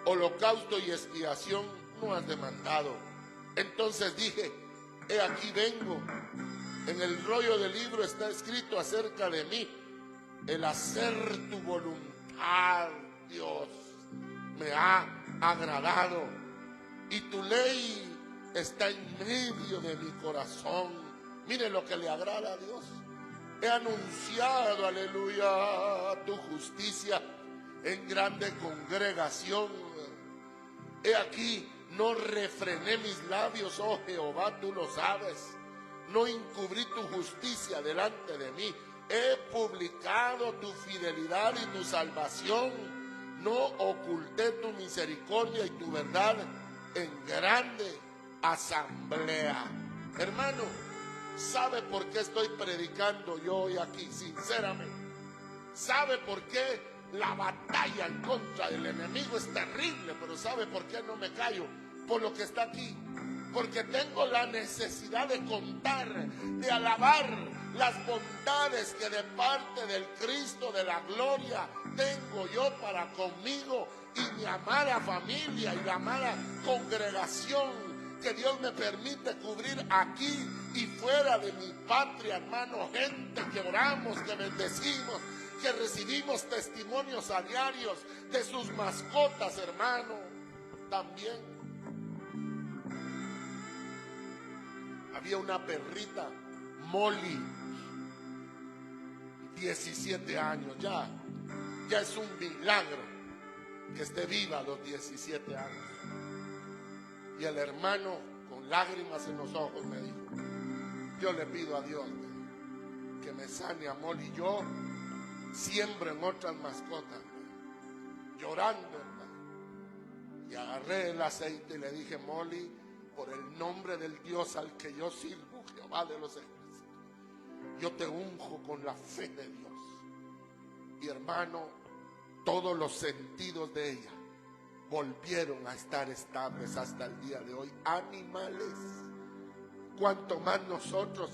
Holocausto y expiación no has demandado. Entonces dije: he aquí vengo. En el rollo del libro está escrito acerca de mí: el hacer tu voluntad, Dios, me ha agradado, y tu ley está en medio de mi corazón. Mire lo que le agrada a Dios. He anunciado, aleluya, tu justicia en grande congregación. He aquí, no refrené mis labios, oh Jehová, tú lo sabes. No encubrí tu justicia delante de mí. He publicado tu fidelidad y tu salvación. No oculté tu misericordia y tu verdad en grande asamblea. Hermano, ¿sabe por qué estoy predicando yo hoy aquí? Sinceramente, ¿sabe por qué la batalla en contra del enemigo es terrible? Pero ¿sabe por qué no me callo? Por lo que está aquí. Porque tengo la necesidad de contar, de alabar las bondades que de parte del Cristo de la gloria tengo yo para conmigo y mi amada familia y la amada congregación que Dios me permite cubrir aquí y fuera de mi patria, hermano. Gente que oramos, que bendecimos, que recibimos testimonios a diarios de sus mascotas, hermano. También había una perrita, Molly, 17 años, ya es un milagro que esté viva a los 17 años. Y el hermano, con lágrimas en los ojos, me dijo: yo le pido a Dios que me sane a Molly. Yo siembro en otras mascotas, llorando, hermano. Y agarré el aceite y le dije: Molly, por el nombre del Dios al que yo sirvo, Jehová de los ejércitos, yo te unjo con la fe de Dios. Y hermano, todos los sentidos de ella volvieron a estar estables hasta el día de hoy. Animales, cuanto más nosotros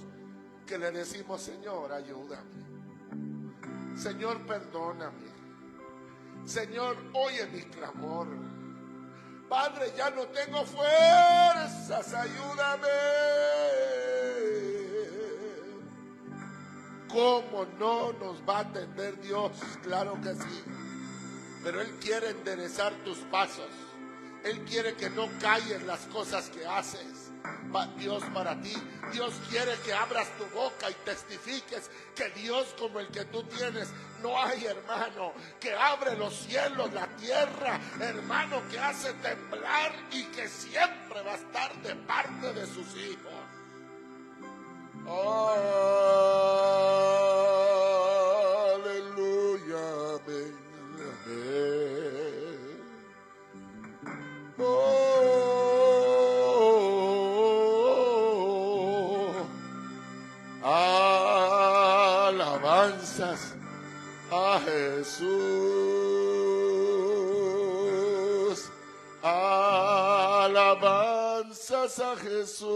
que le decimos: Señor, ayúdame, Señor, perdóname, Señor, oye mi clamor, Padre, ya no tengo fuerzas, ayúdame. ¿Cómo no nos va a atender Dios? Claro que sí. Pero Él quiere enderezar tus pasos. Él quiere que no calles las cosas que haces. Dios para ti. Dios quiere que abras tu boca y testifiques que Dios como el que tú tienes no hay, hermano. Que abre los cielos, la tierra, hermano, que hace temblar y que siempre va a estar de parte de sus hijos. Aleluya, amén, amén. Alabanzas a Jesús, alabanzas a Jesús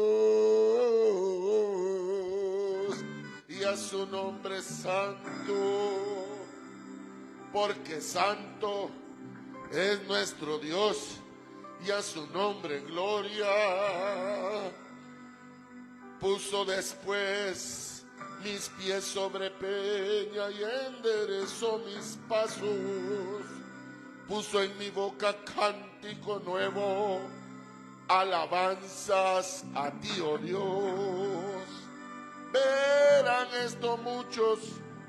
y a su nombre santo, porque santo es nuestro Dios y a su nombre gloria. Puso después mis pies sobre peña y enderezó mis pasos. Puso en mi boca cántico nuevo, alabanzas a ti, oh Dios. Verán esto muchos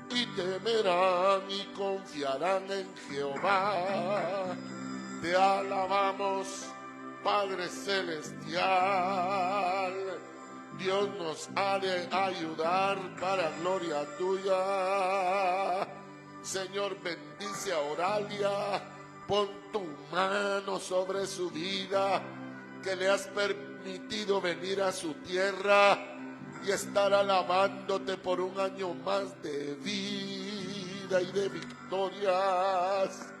y temerán y confiarán en Jehová. Te alabamos, Padre Celestial. Dios nos ha de ayudar para gloria tuya. Señor, bendice a Oralia. Pon tu mano sobre su vida, que le has permitido venir a su tierra y estar alabándote por un año más de vida y de victorias.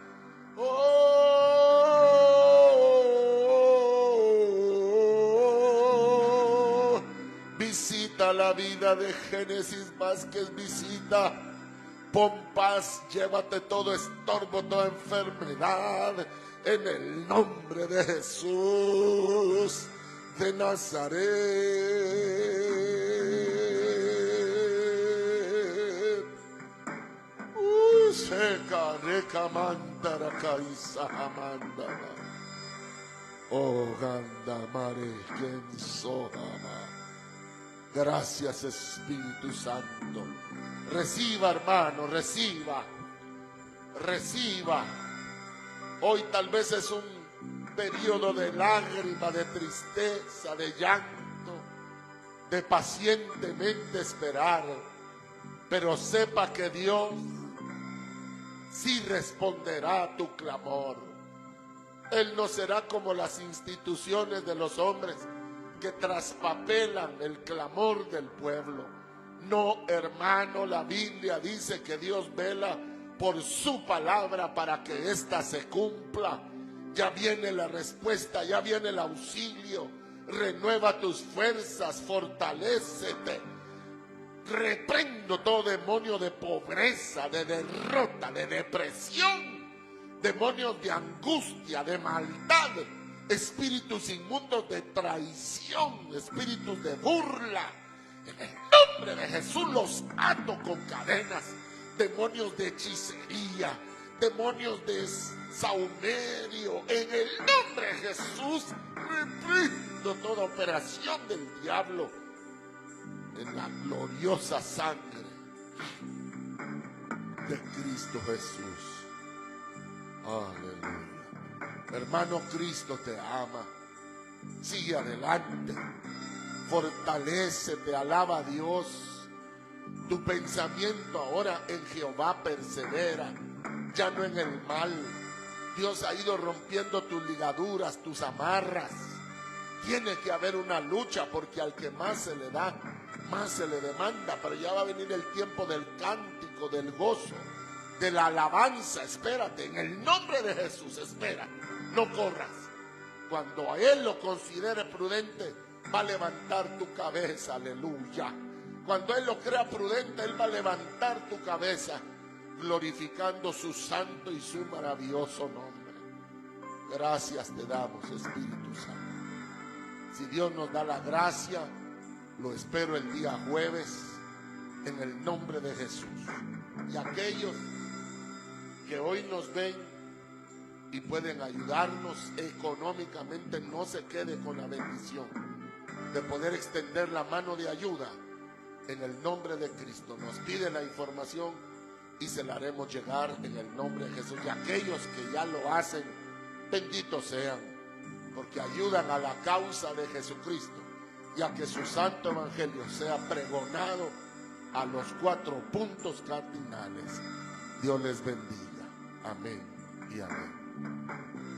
Visita la vida de Génesis Vázquez, visita. Pon paz, llévate todo estorbo, toda enfermedad, en el nombre de Jesús de Nazaret. seca recamanda caisa. Oh, ganda mare, quien sohama. Gracias, Espíritu Santo. Reciba, hermano, reciba. Reciba. Hoy tal vez es un periodo de lágrima, de tristeza, de llanto, de pacientemente esperar. Pero sepa que Dios sí responderá a tu clamor. Él no será como las instituciones de los hombres que traspapelan el clamor del pueblo. No, hermano, la Biblia dice que Dios vela por su palabra para que ésta se cumpla. Ya viene la respuesta, ya viene el auxilio. Renueva tus fuerzas, fortalécete. Reprendo todo demonio de pobreza, de derrota, de depresión. Demonios de angustia, de maldad, espíritus inmundos de traición, espíritus de burla. En el nombre de Jesús los ato con cadenas. Demonios de hechicería, demonios de saumerio. En el nombre de Jesús reprendo toda operación del diablo en la gloriosa sangre de Cristo Jesús. Aleluya. Hermano, Cristo te ama. Sigue adelante. Fortalécete, alaba a Dios. Tu pensamiento ahora en Jehová persevera, ya no en el mal. Dios ha ido rompiendo tus ligaduras, tus amarras. Tiene que haber una lucha porque al que más se le da, más se le demanda. Pero ya va a venir el tiempo del cántico, del gozo, de la alabanza. Espérate, en el nombre de Jesús, espera, no corras. Cuando a Él lo considere prudente, va a levantar tu cabeza, aleluya. Cuando Él lo crea prudente, Él va a levantar tu cabeza, glorificando su santo y su maravilloso nombre. Gracias te damos, Espíritu Santo. Si Dios nos da la gracia, lo espero el día jueves, en el nombre de Jesús. Y aquellos que hoy nos ven y pueden ayudarnos económicamente, no se quede con la bendición de poder extender la mano de ayuda. En el nombre de Cristo nos pide la información y se la haremos llegar en el nombre de Jesús. Y aquellos que ya lo hacen, benditos sean, porque ayudan a la causa de Jesucristo y a que su santo evangelio sea pregonado a los 4 puntos cardinales. Dios les bendiga. Amén y amén.